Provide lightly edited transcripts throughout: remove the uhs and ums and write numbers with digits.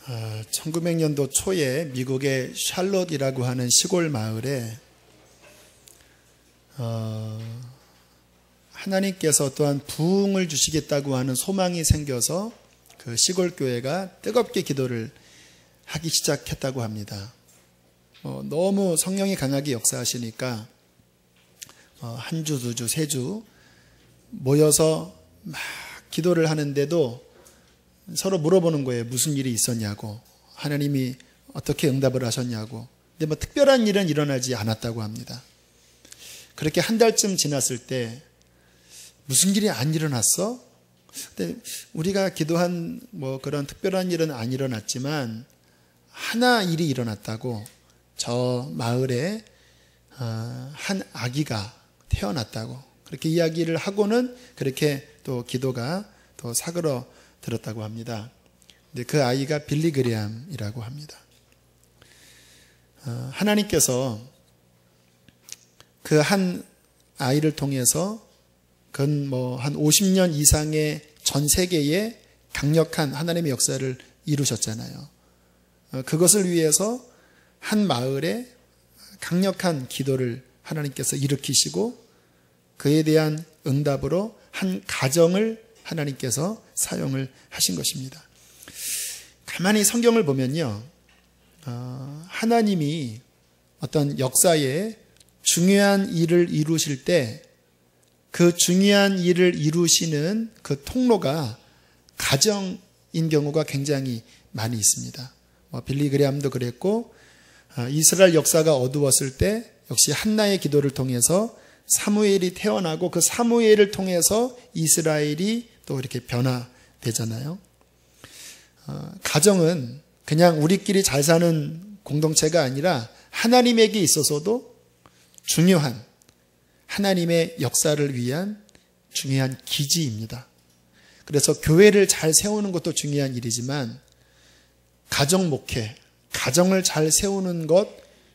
1900년도 초에 미국의 샬롯이라고 하는 시골 마을에 하나님께서 또한 부흥을 주시겠다고 하는 소망이 생겨서 그 시골 교회가 뜨겁게 기도를 하기 시작했다고 합니다. 너무 성령이 강하게 역사하시니까 한 주, 두 주, 세 주 모여서 막 기도를 하는데도 서로 물어보는 거예요. 무슨 일이 있었냐고, 하나님이 어떻게 응답을 하셨냐고. 근데 뭐 특별한 일은 일어나지 않았다고 합니다. 그렇게 한 달쯤 지났을 때 무슨 일이 안 일어났어? 근데 우리가 기도한 뭐 그런 특별한 일은 안 일어났지만 하나 일이 일어났다고, 저 마을에 한 아기가 태어났다고 그렇게 이야기를 하고는 그렇게 또 기도가 또 사그러 들었다고 합니다. 근데 그 아이가 빌리 그레함이라고 합니다. 하나님께서 그 한 아이를 통해서 그건 뭐 한 50년 이상의 전 세계에 강력한 하나님의 역사를 이루셨잖아요. 그것을 위해서 한 마을에 강력한 기도를 하나님께서 일으키시고 그에 대한 응답으로 한 가정을 하나님께서 사용을 하신 것입니다. 가만히 성경을 보면요, 하나님이 어떤 역사에 중요한 일을 이루실 때 그 중요한 일을 이루시는 그 통로가 가정인 경우가 굉장히 많이 있습니다. 빌리 그레함도 그랬고, 이스라엘 역사가 어두웠을 때 역시 한나의 기도를 통해서 사무엘이 태어나고 그 사무엘을 통해서 이스라엘이 또 이렇게 변화되잖아요. 가정은 그냥 우리끼리 잘 사는 공동체가 아니라 하나님에게 있어서도 중요한 하나님의 역사를 위한 중요한 기지입니다. 그래서 교회를 잘 세우는 것도 중요한 일이지만 가정 목회, 가정을 잘 세우는 것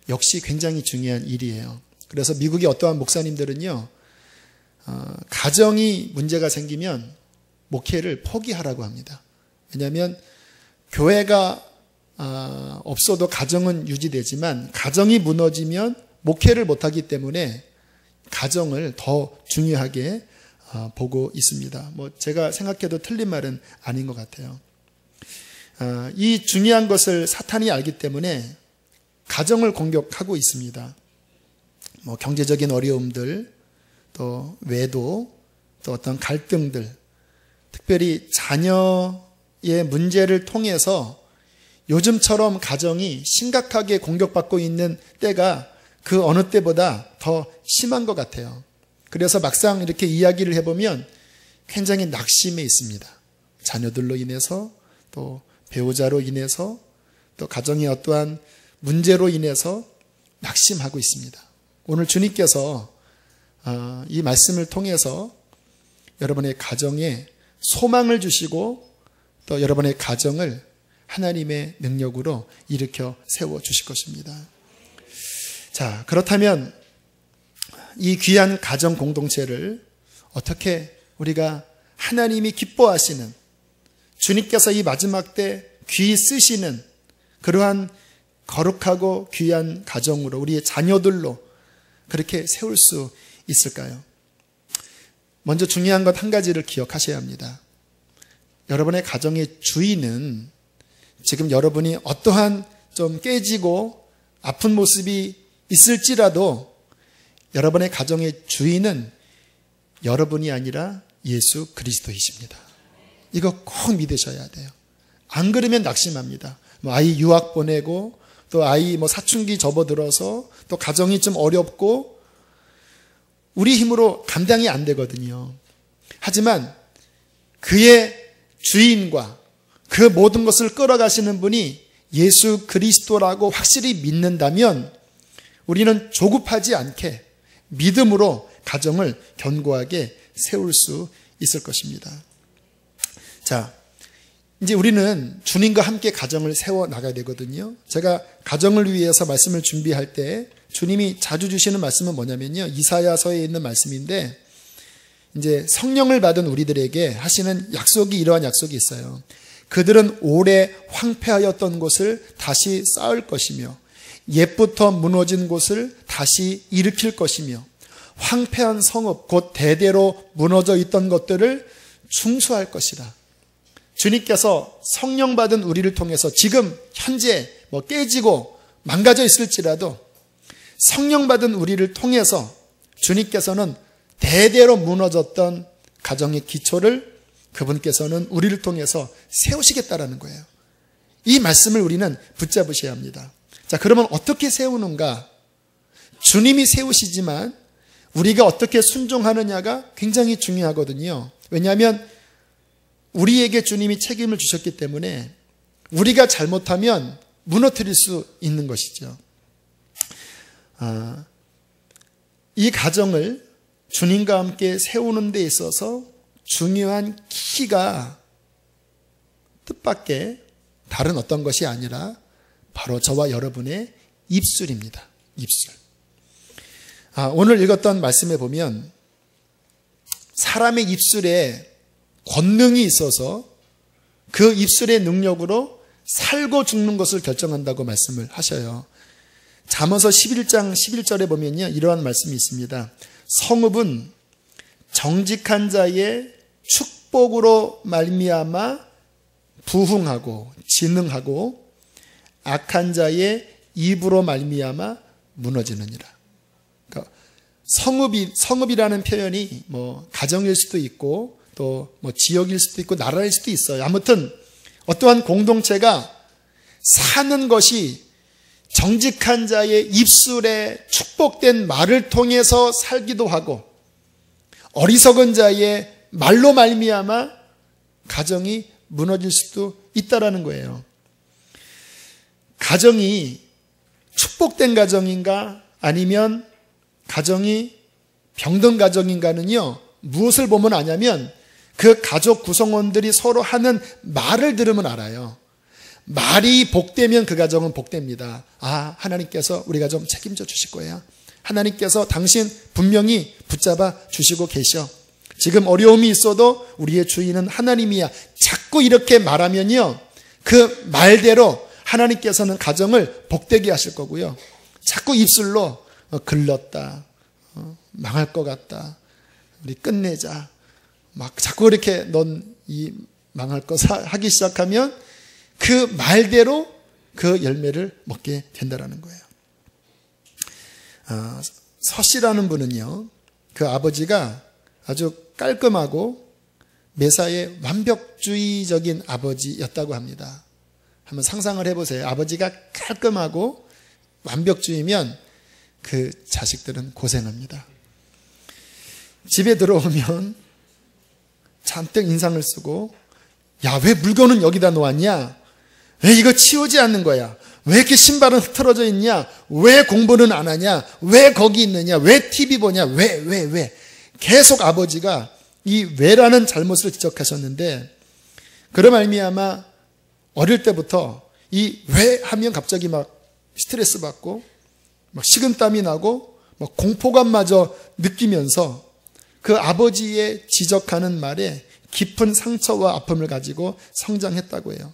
역시 굉장히 중요한 일이에요. 그래서 미국의 어떠한 목사님들은요, 가정이 문제가 생기면 목회를 포기하라고 합니다. 왜냐하면 교회가 없어도 가정은 유지되지만 가정이 무너지면 목회를 못하기 때문에 가정을 더 중요하게 보고 있습니다. 뭐 제가 생각해도 틀린 말은 아닌 것 같아요. 이 중요한 것을 사탄이 알기 때문에 가정을 공격하고 있습니다. 뭐 경제적인 어려움들, 또 외도, 또 어떤 갈등들, 특별히 자녀의 문제를 통해서 요즘처럼 가정이 심각하게 공격받고 있는 때가 그 어느 때보다 더 심한 것 같아요. 그래서 막상 이렇게 이야기를 해보면 굉장히 낙심해 있습니다. 자녀들로 인해서, 또 배우자로 인해서, 또 가정의 어떠한 문제로 인해서 낙심하고 있습니다. 오늘 주님께서 이 말씀을 통해서 여러분의 가정에 소망을 주시고 또 여러분의 가정을 하나님의 능력으로 일으켜 세워주실 것입니다. 자, 그렇다면 이 귀한 가정 공동체를 어떻게 우리가 하나님이 기뻐하시는, 주님께서 이 마지막 때 귀히 쓰시는 그러한 거룩하고 귀한 가정으로, 우리의 자녀들로 그렇게 세울 수 있을까요? 먼저 중요한 것 한 가지를 기억하셔야 합니다. 여러분의 가정의 주인은 지금 여러분이 어떠한 좀 깨지고 아픈 모습이 있을지라도 여러분의 가정의 주인은 여러분이 아니라 예수 그리스도이십니다. 이거 꼭 믿으셔야 돼요. 안 그러면 낙심합니다. 뭐 아이 유학 보내고 또 아이 뭐 사춘기 접어들어서 또 가정이 좀 어렵고 우리 힘으로 감당이 안 되거든요. 하지만 그의 주인과 그 모든 것을 끌어가시는 분이 예수 그리스도라고 확실히 믿는다면 우리는 조급하지 않게 믿음으로 가정을 견고하게 세울 수 있을 것입니다. 자, 이제 우리는 주님과 함께 가정을 세워 나가야 되거든요. 제가 가정을 위해서 말씀을 준비할 때 주님이 자주 주시는 말씀은 뭐냐면요, 이사야서에 있는 말씀인데, 이제 성령을 받은 우리들에게 하시는 약속이 이러한 약속이 있어요. 그들은 오래 황폐하였던 곳을 다시 쌓을 것이며 옛부터 무너진 곳을 다시 일으킬 것이며 황폐한 성읍 곧 대대로 무너져 있던 것들을 중수할 것이다. 주님께서 성령 받은 우리를 통해서 지금 현재 깨지고 망가져 있을지라도 성령 받은 우리를 통해서 주님께서는 대대로 무너졌던 가정의 기초를 그분께서는 우리를 통해서 세우시겠다라는 거예요. 이 말씀을 우리는 붙잡으셔야 합니다. 자, 그러면 어떻게 세우는가? 주님이 세우시지만 우리가 어떻게 순종하느냐가 굉장히 중요하거든요. 왜냐하면 우리에게 주님이 책임을 주셨기 때문에 우리가 잘못하면 무너뜨릴 수 있는 것이죠. 이 가정을 주님과 함께 세우는 데 있어서 중요한 키가 뜻밖의 다른 어떤 것이 아니라 바로 저와 여러분의 입술입니다. 입술. 오늘 읽었던 말씀에 보면 사람의 입술에 권능이 있어서 그 입술의 능력으로 살고 죽는 것을 결정한다고 말씀을 하셔요. 잠언서 11장 11절에 보면요, 이러한 말씀이 있습니다. 성읍은 정직한 자의 축복으로 말미암아 부흥하고 진흥하고 악한 자의 입으로 말미암아 무너지느니라. 그러니까 성읍이라는 표현이 가정일 수도 있고 또 지역일 수도 있고 나라일 수도 있어요. 아무튼 어떠한 공동체가 사는 것이 정직한 자의 입술에 축복된 말을 통해서 살기도 하고 어리석은 자의 말로 말미암아 가정이 무너질 수도 있다라는 거예요. 가정이 축복된 가정인가 아니면 가정이 병든 가정인가는요, 무엇을 보면 아냐면 그 가족 구성원들이 서로 하는 말을 들으면 알아요. 말이 복되면 그 가정은 복됩니다. 하나님께서 우리 가정 책임져 주실 거예요. 하나님께서 당신 분명히 붙잡아 주시고 계셔. 지금 어려움이 있어도 우리의 주인은 하나님이야. 자꾸 이렇게 말하면요, 그 말대로 하나님께서는 가정을 복되게 하실 거고요. 자꾸 입술로 글렀다, 망할 것 같다, 우리 끝내자, 막 자꾸 이렇게 넌 이 망할 거 하기 시작하면 그 말대로 그 열매를 먹게 된다라는 거예요. 서씨라는 분은요, 그 아버지가 아주 깔끔하고 매사에 완벽주의적인 아버지였다고 합니다. 한번 상상을 해보세요. 아버지가 깔끔하고 완벽주의면 그 자식들은 고생합니다. 집에 들어오면 잔뜩 인상을 쓰고, 야, 왜 물건은 여기다 놓았냐? 왜 이거 치우지 않는 거야? 왜 이렇게 신발은 흐트러져 있냐? 왜 공부는 안 하냐? 왜 거기 있느냐? 왜 TV 보냐? 왜? 계속 아버지가 이 왜라는 잘못을 지적하셨는데, 그런 말미암아 어릴 때부터 이 왜 하면 갑자기 막 스트레스 받고 막 식은땀이 나고 막 공포감마저 느끼면서 그 아버지의 지적하는 말에 깊은 상처와 아픔을 가지고 성장했다고 해요.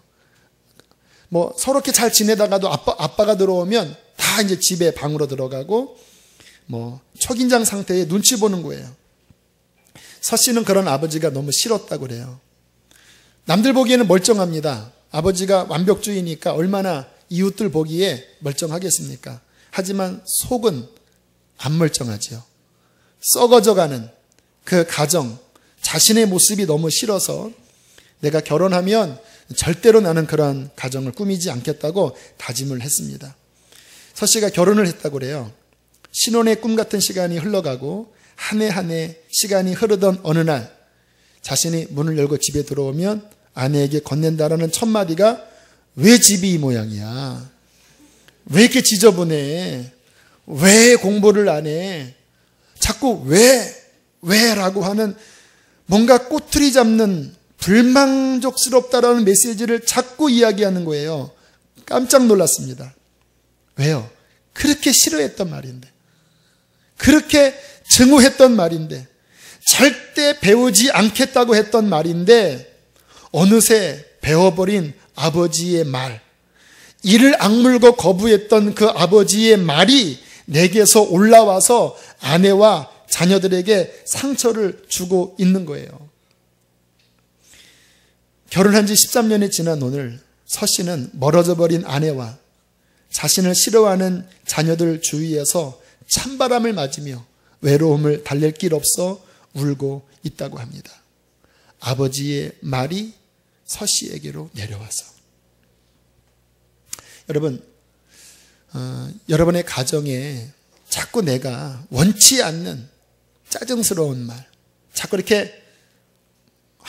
서로 이렇게 잘 지내다가도 아빠가 들어오면 다 이제 집에 방으로 들어가고 초긴장 상태에 눈치 보는 거예요. 서 씨는 그런 아버지가 너무 싫었다고 그래요. 남들 보기에는 멀쩡합니다. 아버지가 완벽주의니까 얼마나 이웃들 보기에 멀쩡하겠습니까? 하지만 속은 안 멀쩡하죠. 썩어져가는 그 가정, 자신의 모습이 너무 싫어서 내가 결혼하면 절대로 나는 그런 가정을 꾸미지 않겠다고 다짐을 했습니다. 서 씨가 결혼을 했다고 그래요. 신혼의 꿈 같은 시간이 흘러가고 한 해 한 해 시간이 흐르던 어느 날 자신이 문을 열고 집에 들어오면 아내에게 건넨다라는 첫 마디가 왜 집이 이 모양이야? 왜 이렇게 지저분해? 왜 공부를 안 해? 자꾸 왜라고 하는 뭔가 꼬투리 잡는 불만족스럽다라는 메시지를 자꾸 이야기하는 거예요. 깜짝 놀랐습니다. 왜요? 그렇게 싫어했던 말인데, 그렇게 증오했던 말인데, 절대 배우지 않겠다고 했던 말인데 어느새 배워버린 아버지의 말, 이를 악물고 거부했던 그 아버지의 말이 내게서 올라와서 아내와 자녀들에게 상처를 주고 있는 거예요. 결혼한 지 13년이 지난 오늘 서 씨는 멀어져 버린 아내와 자신을 싫어하는 자녀들 주위에서 찬바람을 맞으며 외로움을 달랠 길 없어 울고 있다고 합니다. 아버지의 말이 서 씨에게로 내려와서. 여러분, 여러분의 가정에 자꾸 내가 원치 않는 짜증스러운 말, 자꾸 이렇게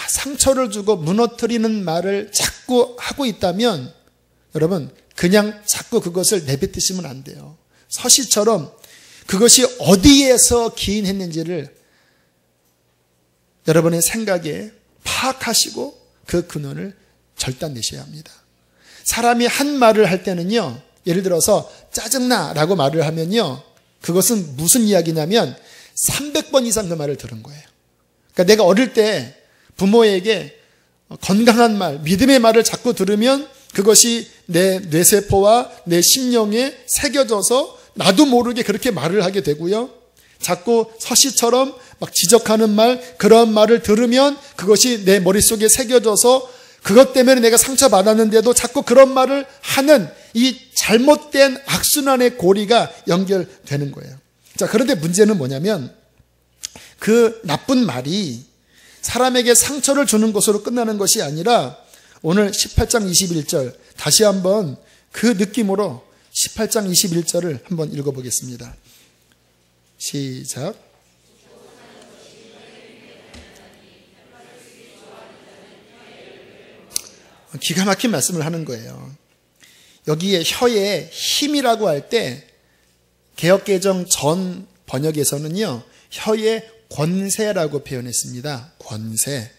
상처를 주고 무너뜨리는 말을 자꾸 하고 있다면 여러분, 그냥 자꾸 그것을 내뱉으시면 안 돼요. 서씨처럼 그것이 어디에서 기인했는지를 여러분의 생각에 파악하시고 그 근원을 절단내셔야 합니다. 사람이 한 말을 할 때는요, 예를 들어서 짜증나 라고 말을 하면요, 그것은 무슨 이야기냐면 300번 이상 그 말을 들은 거예요. 그러니까 내가 어릴 때 부모에게 건강한 말, 믿음의 말을 자꾸 들으면 그것이 내 뇌세포와 내 심령에 새겨져서 나도 모르게 그렇게 말을 하게 되고요. 자꾸 서씨처럼 막 지적하는 말, 그런 말을 들으면 그것이 내 머릿속에 새겨져서 그것 때문에 내가 상처받았는데도 자꾸 그런 말을 하는 이 잘못된 악순환의 고리가 연결되는 거예요. 자, 그런데 문제는 뭐냐면 그 나쁜 말이 사람에게 상처를 주는 것으로 끝나는 것이 아니라 오늘 18장 21절 다시 한번 그 느낌으로 18장 21절을 한번 읽어보겠습니다. 시작. 기가 막힌 말씀을 하는 거예요. 여기에 혀의 힘이라고 할 때 개역개정 전 번역에서는요, 혀의 권세라고 표현했습니다. 권세.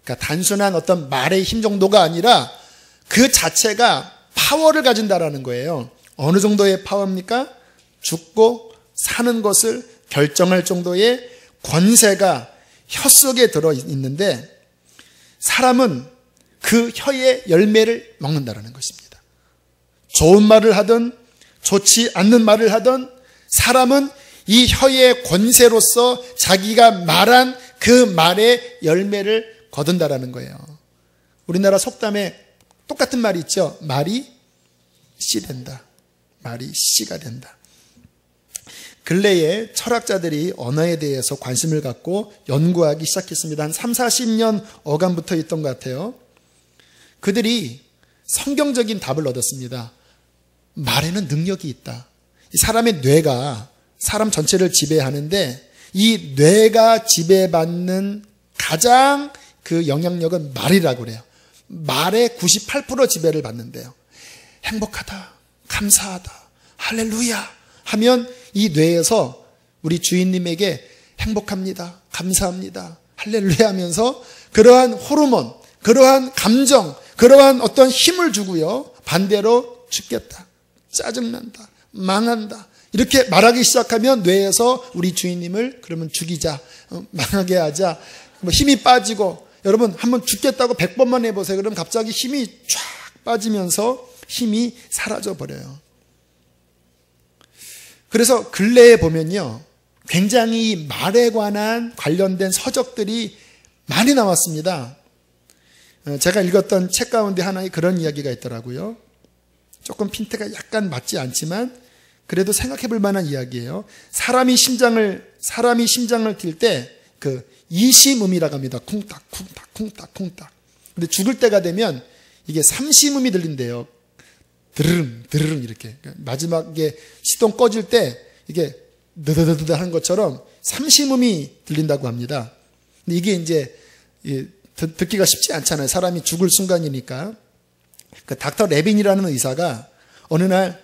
그러니까 단순한 어떤 말의 힘 정도가 아니라 그 자체가 파워를 가진다라는 거예요. 어느 정도의 파워입니까? 죽고 사는 것을 결정할 정도의 권세가 혀 속에 들어있는데 사람은 그 혀의 열매를 먹는다라는 것입니다. 좋은 말을 하든 좋지 않는 말을 하든 사람은 이 혀의 권세로서 자기가 말한 그 말의 열매를 거둔다라는 거예요. 우리나라 속담에 똑같은 말이 있죠. 말이 씨 된다. 말이 씨가 된다. 근래에 철학자들이 언어에 대해서 관심을 갖고 연구하기 시작했습니다. 한 3, 40년 어간부터 있던 것 같아요. 그들이 성경적인 답을 얻었습니다. 말에는 능력이 있다. 이 사람의 뇌가 사람 전체를 지배하는데 이 뇌가 지배받는 가장 그 영향력은 말이라고 그래요. 말의 98% 지배를 받는데요. 행복하다, 감사하다, 할렐루야 하면 이 뇌에서 우리 주인님에게 행복합니다, 감사합니다, 할렐루야 하면서 그러한 호르몬, 그러한 감정, 그러한 어떤 힘을 주고요. 반대로 죽겠다, 짜증난다, 망한다 이렇게 말하기 시작하면 뇌에서 우리 주인님을 그러면 죽이자, 망하게 하자, 힘이 빠지고 여러분 한번 죽겠다고 100번만 해보세요. 그럼 갑자기 힘이 쫙 빠지면서 힘이 사라져 버려요. 그래서 근래에 보면요, 굉장히 말에 관련된 서적들이 많이 나왔습니다. 제가 읽었던 책 가운데 하나에 그런 이야기가 있더라고요. 조금 핀트가 약간 맞지 않지만 그래도 생각해 볼 만한 이야기예요. 사람이 심장을 뛸 때 그 이심음이라고 합니다. 쿵딱 쿵딱 쿵딱 쿵딱. 근데 죽을 때가 되면 이게 삼심음이 들린대요. 드르릉 드르릉 이렇게. 마지막에 시동 꺼질 때 이게 드드드드 하는 것처럼 삼심음이 들린다고 합니다. 근데 이게 이제 듣기가 쉽지 않잖아요. 사람이 죽을 순간이니까. 그 닥터 레빈이라는 의사가 어느 날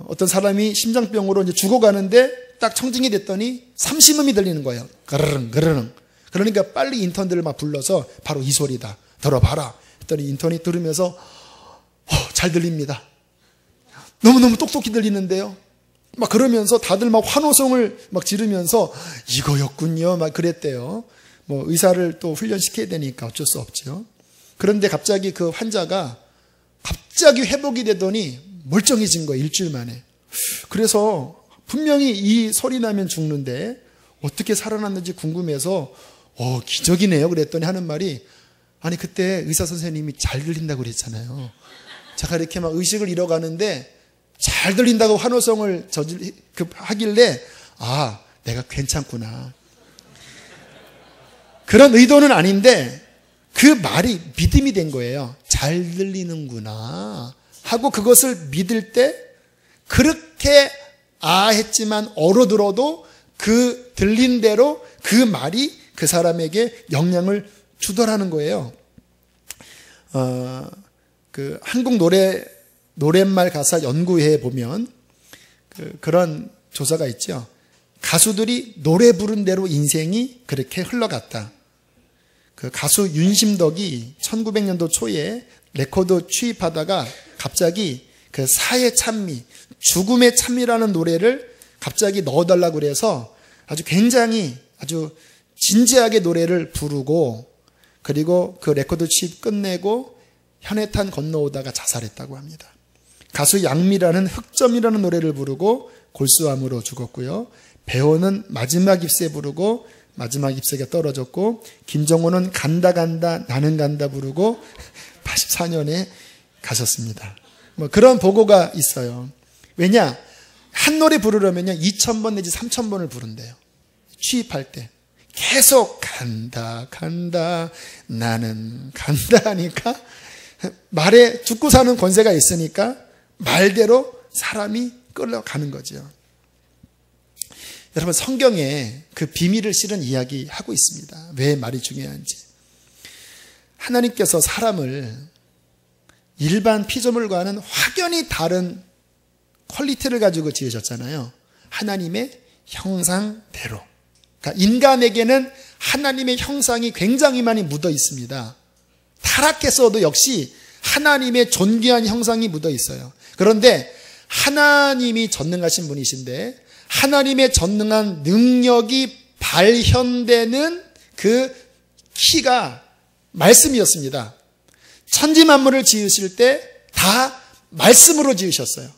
어떤 사람이 심장병으로 이제 죽어가는데 딱 청진이 됐더니 삼심음이 들리는 거예요. 그르릉 그르릉. 그러니까 빨리 인턴들을 막 불러서 바로 이 소리다, 들어봐라 했더니 인턴이 들으면서 잘 들립니다. 너무너무 똑똑히 들리는데요. 막 그러면서 다들 막 환호성을 막 지르면서 이거였군요 막 그랬대요. 뭐 의사를 또 훈련시켜야 되니까 어쩔 수 없죠. 그런데 갑자기 그 환자가 갑자기 회복이 되더니 멀쩡해진 거예요. 일주일 만에. 그래서 분명히 이 소리 나면 죽는데 어떻게 살아났는지 궁금해서 기적이네요. 그랬더니 하는 말이, 아니 그때 의사 선생님이 잘 들린다고 그랬잖아요. 제가 이렇게 막 의식을 잃어가는데 잘 들린다고 환호성을 하길래 내가 괜찮구나. 그런 의도는 아닌데 그 말이 믿음이 된 거예요. 잘 들리는구나 하고 그것을 믿을 때 그렇게 했지만 얼어들어도 그 들린 대로 그 말이 그 사람에게 영향을 주더라는 거예요. 그 한국 노랫말 가사 연구회에 보면 그런 조사가 있죠. 가수들이 노래 부른 대로 인생이 그렇게 흘러갔다. 그 가수 윤심덕이 1900년도 초에 레코드 취입하다가 갑자기 그 사의 찬미, 죽음의 찬미라는 노래를 갑자기 넣어달라고 그래서 굉장히 아주 진지하게 노래를 부르고 그리고 그 레코드 취입 끝내고 현해탄 건너오다가 자살했다고 합니다. 가수 양미라는 흑점이라는 노래를 부르고 골수암으로 죽었고요. 배우는 마지막 ip새 부르고 마지막 ip새가 떨어졌고, 김정호는 간다 간다 나는 간다 부르고 84년에 가셨습니다. 그런 보고가 있어요. 왜냐? 한 노래 부르려면 2000번 내지 3000번을 부른대요. 취입할 때 계속 간다 간다 나는 간다 하니까 말에 죽고 사는 권세가 있으니까 말대로 사람이 끌어가는 거죠. 여러분, 성경에 그 비밀을 실은 이야기하고 있습니다. 왜 말이 중요한지. 하나님께서 사람을 일반 피조물과는 확연히 다른 퀄리티를 가지고 지으셨잖아요. 하나님의 형상대로. 그러니까 인간에게는 하나님의 형상이 굉장히 많이 묻어 있습니다. 타락했어도 역시 하나님의 존귀한 형상이 묻어 있어요. 그런데 하나님이 전능하신 분이신데 하나님의 전능한 능력이 발현되는 그 키가 말씀이었습니다. 천지 만물을 지으실 때 다 말씀으로 지으셨어요.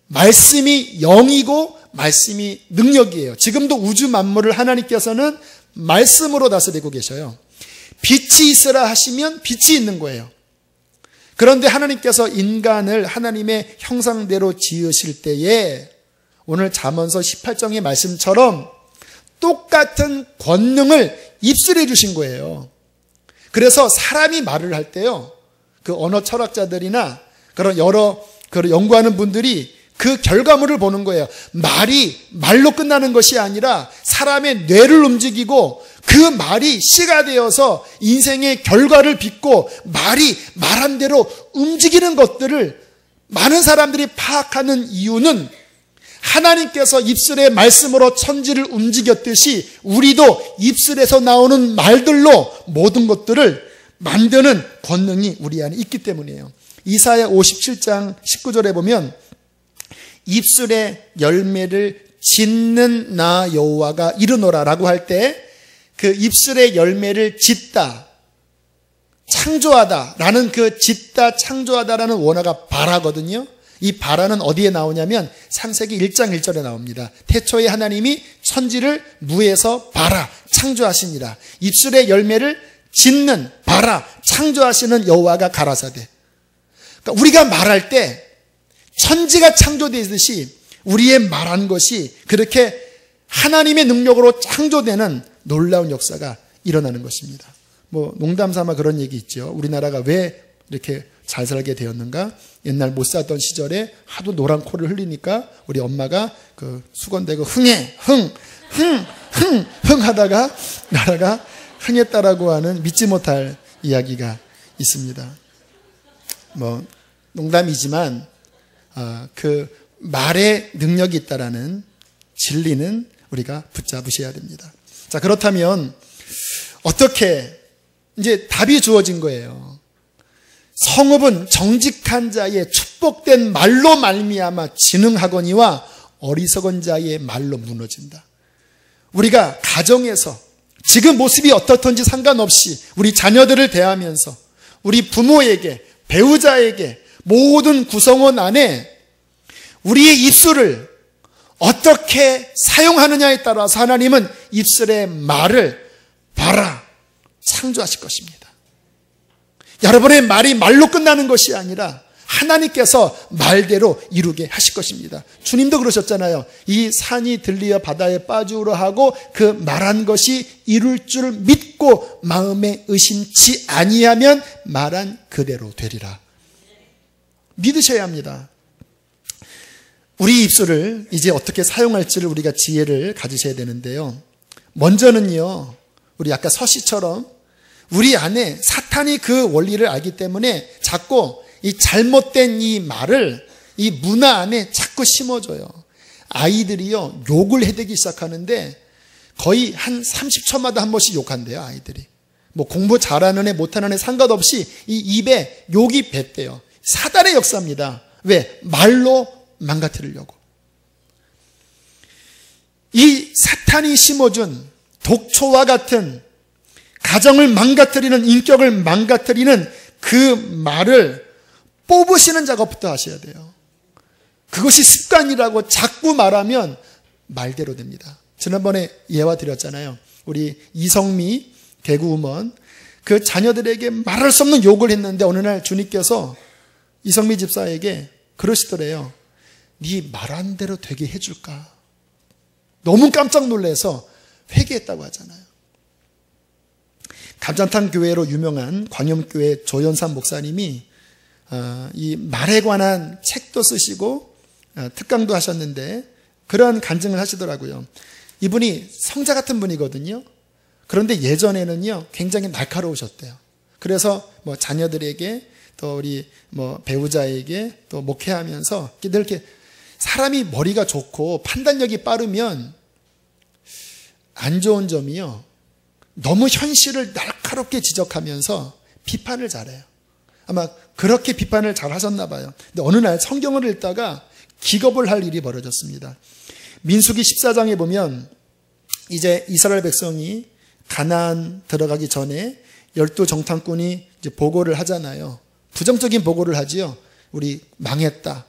말씀이 영이고 말씀이 능력이에요. 지금도 우주 만물을 하나님께서는 말씀으로 다스리고 계셔요. 빛이 있으라 하시면 빛이 있는 거예요. 그런데 하나님께서 인간을 하나님의 형상대로 지으실 때에 오늘 잠언서 18장의 말씀처럼 똑같은 권능을 입술해 주신 거예요. 그래서 사람이 말을 할 때요, 그 언어 철학자들이나 그런 여러 연구하는 분들이 그 결과물을 보는 거예요. 말이 말로 끝나는 것이 아니라 사람의 뇌를 움직이고 그 말이 씨가 되어서 인생의 결과를 빚고 말이 말한 대로 움직이는 것들을 많은 사람들이 파악하는 이유는 하나님께서 입술의 말씀으로 천지를 움직였듯이 우리도 입술에서 나오는 말들로 모든 것들을 만드는 권능이 우리 안에 있기 때문이에요. 이사야 57장 19절에 보면 입술의 열매를 짓는 나 여호와가 이르노라 라고 할 때 그 입술의 열매를 짓다, 창조하다 라는 그 짓다, 창조하다라는 원어가 바라거든요. 이 바라는 어디에 나오냐면 창세기 1장 1절에 나옵니다. 태초에 하나님이 천지를 무에서 바라 창조하시니라. 입술의 열매를 짓는 바라 창조하시는 여호와가 가라사대. 그러니까 우리가 말할 때 천지가 창조되듯이 우리의 말한 것이 그렇게 하나님의 능력으로 창조되는 놀라운 역사가 일어나는 것입니다. 농담 삼아 그런 얘기 있죠. 우리나라가 왜 이렇게 잘 살게 되었는가? 옛날 못 살던 시절에 하도 노란 코를 흘리니까 우리 엄마가 그 수건대고 흥해, 흥 하다가 나라가 흥했다라고 하는 믿지 못할 이야기가 있습니다. 농담이지만 그 말에 능력이 있다라는 진리는 우리가 붙잡으셔야 됩니다. 자, 그렇다면 어떻게 이제 답이 주어진 거예요. 성읍은 정직한 자의 축복된 말로 말미암아 진흥하거니와 어리석은 자의 말로 무너진다. 우리가 가정에서 지금 모습이 어떻든지 상관없이 우리 자녀들을 대하면서 우리 부모에게, 배우자에게, 모든 구성원 안에 우리의 입술을 어떻게 사용하느냐에 따라서 하나님은 입술의 말을 봐라 창조하실 것입니다. 여러분의 말이 말로 끝나는 것이 아니라 하나님께서 말대로 이루게 하실 것입니다. 주님도 그러셨잖아요. 이 산이 들리어 바다에 빠지우라 하고 그 말한 것이 이룰 줄 믿고 마음에 의심치 아니하면 말한 그대로 되리라. 믿으셔야 합니다. 우리 입술을 이제 어떻게 사용할지를 우리가 지혜를 가지셔야 되는데요. 먼저는요, 우리 아까 서시처럼 우리 안에 사탄이 그 원리를 알기 때문에 자꾸 이 잘못된 이 말을 이 문화 안에 자꾸 심어줘요. 아이들이요, 욕을 해대기 시작하는데 거의 한 30초마다 한 번씩 욕한대요, 아이들이. 뭐 공부 잘하는 애, 못하는 애 상관없이 이 입에 욕이 뱉대요. 사단의 역사입니다. 왜? 말로 망가뜨리려고. 이 사탄이 심어준 독초와 같은 가정을 망가뜨리는, 인격을 망가뜨리는 그 말을 뽑으시는 작업부터 하셔야 돼요. 그것이 습관이라고 자꾸 말하면 말대로 됩니다. 지난번에 예화 드렸잖아요. 우리 이성미 개구우먼, 그 자녀들에게 말할 수 없는 욕을 했는데 어느 날 주님께서 이성미 집사에게 그러시더래요. 네 말한 대로 되게 해줄까? 너무 깜짝 놀라서 회개했다고 하잖아요. 감자탕 교회로 유명한 광염교회 조연산 목사님이 이 말에 관한 책도 쓰시고 특강도 하셨는데 그러한 간증을 하시더라고요. 이분이 성자 같은 분이거든요. 그런데 예전에는요 굉장히 날카로우셨대요. 그래서 뭐 자녀들에게 또 우리 뭐 배우자에게 또 목회하면서 늘 이렇게 사람이 머리가 좋고 판단력이 빠르면 안 좋은 점이요, 너무 현실을 날카롭게 지적하면서 비판을 잘해요. 아마 그렇게 비판을 잘 하셨나 봐요. 근데 어느 날 성경을 읽다가 기겁을 할 일이 벌어졌습니다. 민수기 14장에 보면 이제 이스라엘 백성이 가나안 들어가기 전에 12정탐꾼이 이제 보고를 하잖아요. 부정적인 보고를 하지요. 우리 망했다.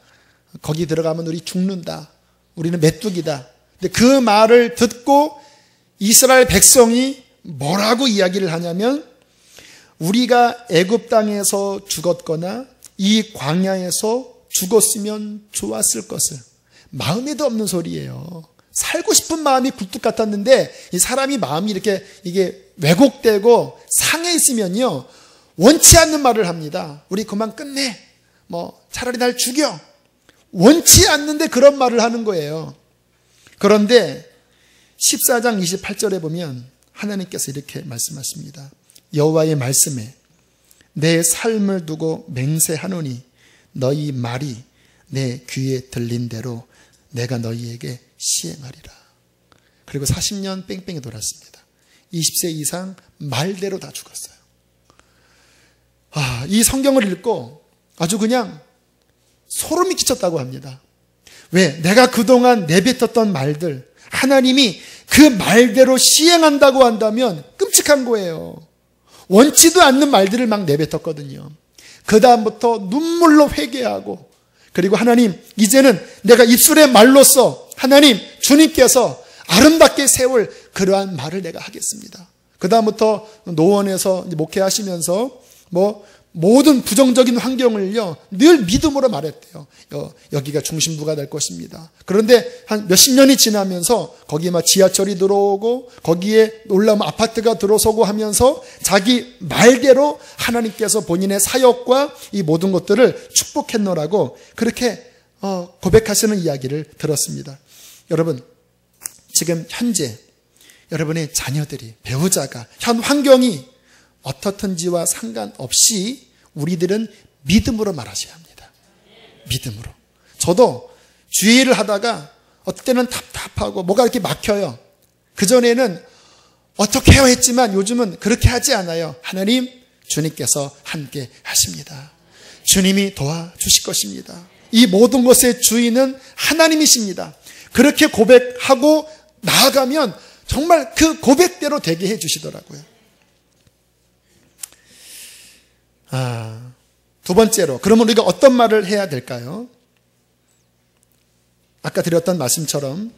거기 들어가면 우리 죽는다. 우리는 메뚜기다. 근데 그 말을 듣고 이스라엘 백성이 뭐라고 이야기를 하냐면 우리가 애굽 땅에서 죽었거나 이 광야에서 죽었으면 좋았을 것을. 마음에도 없는 소리예요. 살고 싶은 마음이 굴뚝 같았는데 이 사람이 마음이 이렇게 이게 왜곡되고 상해 있으면요 원치 않는 말을 합니다. 우리 그만 끝내. 뭐 차라리 날 죽여. 원치 않는데 그런 말을 하는 거예요. 그런데 14장 28절에 보면 하나님께서 이렇게 말씀하십니다. 여호와의 말씀에 내 삶을 두고 맹세하노니 너희 말이 내 귀에 들린 대로 내가 너희에게 시행하리라. 그리고 40년 뺑뺑이 돌았습니다. 20세 이상 말대로 다 죽었어요. 이 성경을 읽고 아주 그냥 소름이 끼쳤다고 합니다. 왜? 내가 그동안 내뱉었던 말들 하나님이 그 말대로 시행한다고 한다면 끔찍한 거예요. 원치도 않는 말들을 막 내뱉었거든요. 그 다음부터 눈물로 회개하고, 그리고 하나님 이제는 내가 입술의 말로써 하나님 주님께서 아름답게 세울 그러한 말을 내가 하겠습니다. 그 다음부터 노원에서 목회하시면서 모든 부정적인 환경을요 늘 믿음으로 말했대요. 여기가 중심부가 될 것입니다. 그런데 한 몇십 년이 지나면서 거기에 막 지하철이 들어오고 거기에 놀라운 아파트가 들어서고 하면서 자기 말대로 하나님께서 본인의 사역과 이 모든 것들을 축복했노라고 그렇게 고백하시는 이야기를 들었습니다. 여러분, 지금 현재 여러분의 자녀들이, 배우자가, 현 환경이 어떻든지와 상관없이 우리들은 믿음으로 말하셔야 합니다. 믿음으로. 저도 주의를 하다가 어떨 때는 답답하고 뭐가 이렇게 막혀요. 그전에는 어떻게 해야 했지만 요즘은 그렇게 하지 않아요. 하나님, 주님께서 함께 하십니다. 주님이 도와주실 것입니다. 이 모든 것의 주인은 하나님이십니다. 그렇게 고백하고 나아가면 정말 그 고백대로 되게 해 주시더라고요. 두 번째로, 그러면 우리가 어떤 말을 해야 될까요? 아까 드렸던 말씀처럼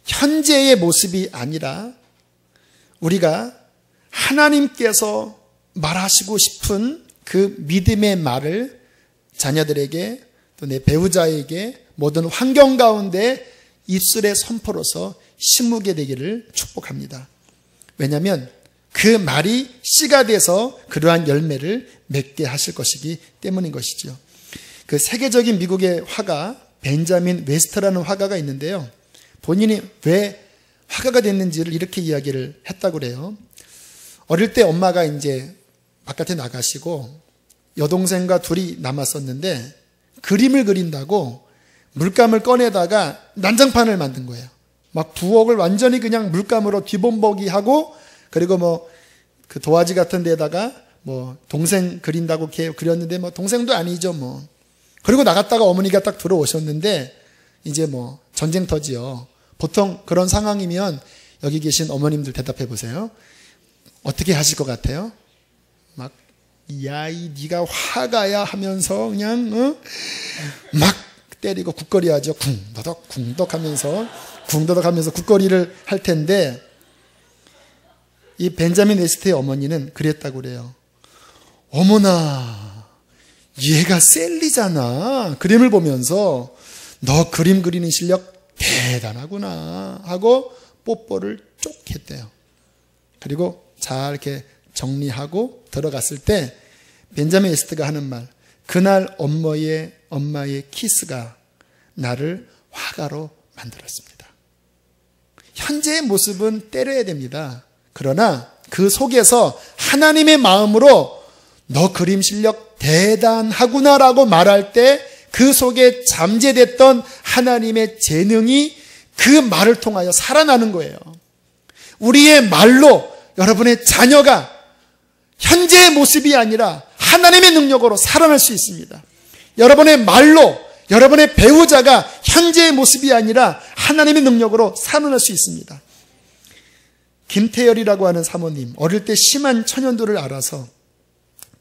현재의 모습이 아니라 우리가 하나님께서 말하시고 싶은 그 믿음의 말을 자녀들에게 또 내 배우자에게 모든 환경 가운데 입술의 선포로서 심우게 되기를 축복합니다. 왜냐하면 그 말이 씨가 돼서 그러한 열매를 맺게 하실 것이기 때문인 것이죠. 그 세계적인 미국의 화가 벤자민 웨스트라는 화가가 있는데요. 본인이 왜 화가가 됐는지를 이렇게 이야기를 했다고 그래요. 어릴 때 엄마가 이제 바깥에 나가시고 여동생과 둘이 남았었는데 그림을 그린다고 물감을 꺼내다가 난장판을 만든 거예요. 막 부엌을 완전히 그냥 물감으로 뒤범벅이 하고, 그리고 그 도화지 같은 데다가 동생 그린다고 이렇게 그렸는데 동생도 아니죠 그리고 나갔다가 어머니가 딱 들어오셨는데 이제 전쟁터지요. 보통 그런 상황이면 여기 계신 어머님들 대답해 보세요. 어떻게 하실 것 같아요? 막 야이 네가 화가야 하면서 그냥 막 때리고 굿거리 하죠. 쿵더덕 쿵덕 하면서 굿거리를 할 텐데, 이 벤자민 웨스트의 어머니는 그랬다고 그래요. 어머나, 얘가 셀리잖아. 그림을 보면서 너 그림 그리는 실력 대단하구나 하고 뽀뽀를 쪽 했대요. 그리고 잘 이렇게 정리하고 들어갔을 때 벤자민 웨스트가 하는 말, 그날 엄마의 키스가 나를 화가로 만들었습니다. 현재의 모습은 때려야 됩니다. 그러나 그 속에서 하나님의 마음으로 너 그림 실력 대단하구나라고 말할 때 그 속에 잠재됐던 하나님의 재능이 그 말을 통하여 살아나는 거예요. 우리의 말로 여러분의 자녀가 현재의 모습이 아니라 하나님의 능력으로 살아날 수 있습니다. 여러분의 말로 여러분의 배우자가 현재의 모습이 아니라 하나님의 능력으로 살아날 수 있습니다. 김태열이라고 하는 사모님, 어릴 때 심한 천연두를 앓아서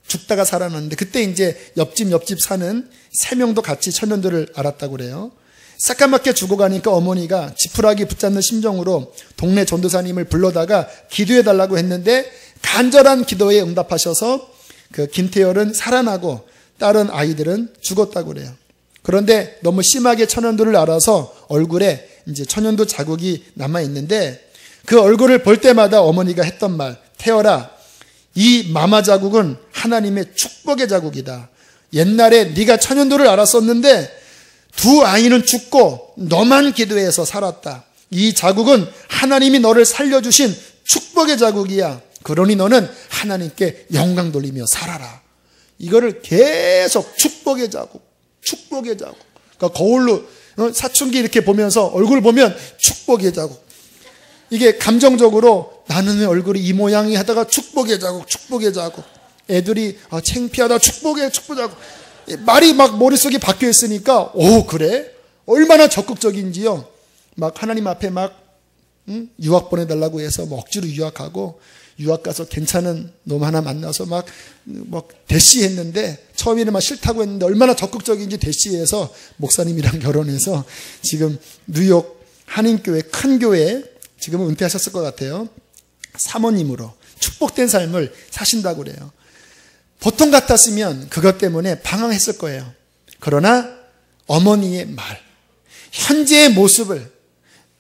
죽다가 살아났는데, 그때 이제 옆집 사는 3명도 같이 천연두를 앓았다고 그래요. 새까맣게 죽어가니까 어머니가 지푸라기 붙잡는 심정으로 동네 전도사님을 불러다가 기도해달라고 했는데 간절한 기도에 응답하셔서 그 김태열은 살아나고 다른 아이들은 죽었다고 그래요. 그런데 너무 심하게 천연두를 앓아서 얼굴에 이제 천연두 자국이 남아있는데, 그 얼굴을 볼 때마다 어머니가 했던 말, 태열아, 이 마마 자국은 하나님의 축복의 자국이다. 옛날에 네가 천연두를 앓았었는데 두 아이는 죽고 너만 기도해서 살았다. 이 자국은 하나님이 너를 살려주신 축복의 자국이야. 그러니 너는 하나님께 영광 돌리며 살아라. 이거를 계속 축복의 자국. 그러니까 거울로 사춘기 이렇게 보면서 얼굴 보면 축복의 자국. 이게 감정적으로 나는 왜 얼굴이 이 모양이 하다가 축복의 자국. 애들이 창피하다 축복의 자국. 말이 막 머릿속에 박혀 있으니까 그래? 얼마나 적극적인지요. 막 하나님 앞에 막 유학 보내달라고 해서 억지로 유학하고, 유학 가서 괜찮은 놈 하나 만나서 막 대시했는데, 처음에는 막 싫다고 했는데 얼마나 적극적인지 대시해서 목사님이랑 결혼해서 지금 뉴욕 한인교회 큰 교회, 지금은 은퇴하셨을 것 같아요. 사모님으로 축복된 삶을 사신다고 그래요. 보통 같았으면 그것 때문에 방황했을 거예요. 그러나 어머니의 말, 현재의 모습을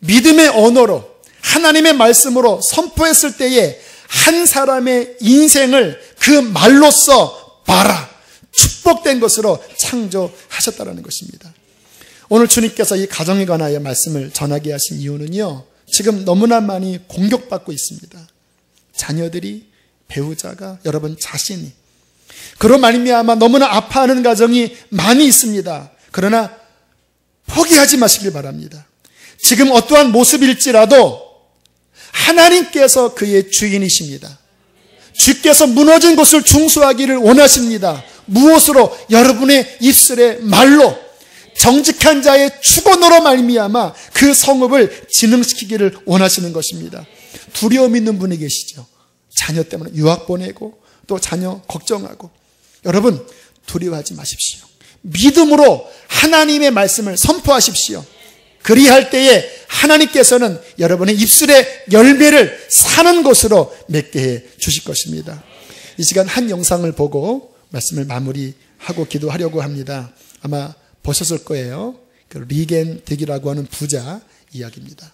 믿음의 언어로 하나님의 말씀으로 선포했을 때에 한 사람의 인생을 그 말로써 봐라, 축복된 것으로 창조하셨다는 것입니다. 오늘 주님께서 이 가정에 관하여 말씀을 전하게 하신 이유는요, 지금 너무나 많이 공격받고 있습니다. 자녀들이, 배우자가, 여러분 자신이. 그런 말미암아 너무나 아파하는 가정이 많이 있습니다. 그러나 포기하지 마시길 바랍니다. 지금 어떠한 모습일지라도 하나님께서 그의 주인이십니다. 주께서 무너진 곳을 중수하기를 원하십니다. 무엇으로? 여러분의 입술의 말로, 정직한 자의 축원으로 말미암아 그 성읍을 진흥시키기를 원하시는 것입니다. 두려움 있는 분이 계시죠. 자녀 때문에 유학 보내고 또 자녀 걱정하고, 여러분, 두려워하지 마십시오. 믿음으로 하나님의 말씀을 선포하십시오. 그리할 때에 하나님께서는 여러분의 입술의 열매를 사는 것으로 맺게 해 주실 것입니다. 이 시간 한 영상을 보고 말씀을 마무리하고 기도하려고 합니다. 아마 보셨을 거예요. 그 리겐 덱이라고 하는 부자 이야기입니다.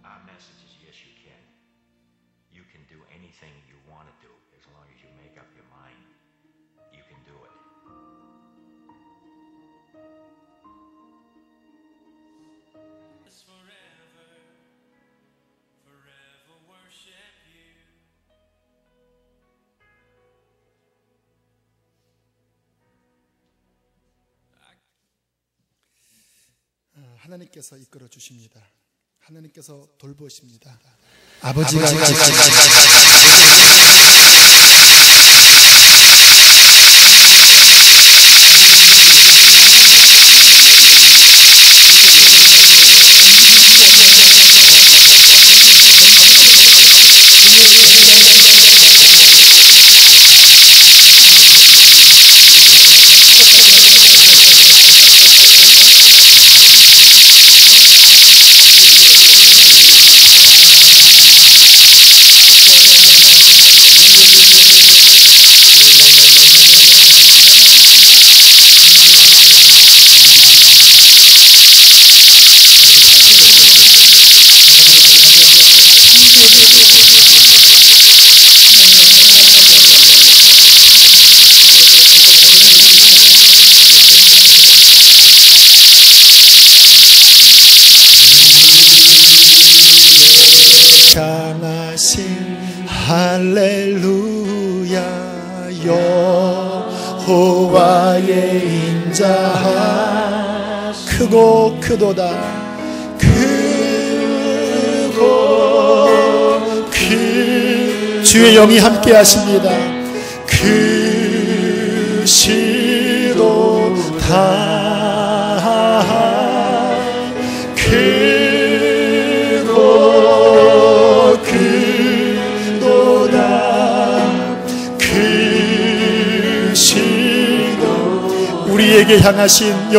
Our message is yes, you can. You can do anything you want to do as long as you make up your mind. You can do it. 하나님께서 이끌어 주십니다. 하나님께서 돌보십니다. 아버지가 강하신 할렐루야 여호와의 인자하 크고 크도다 크고 주의 영이 함께 하십니다. 크시도다 우리에게 향하신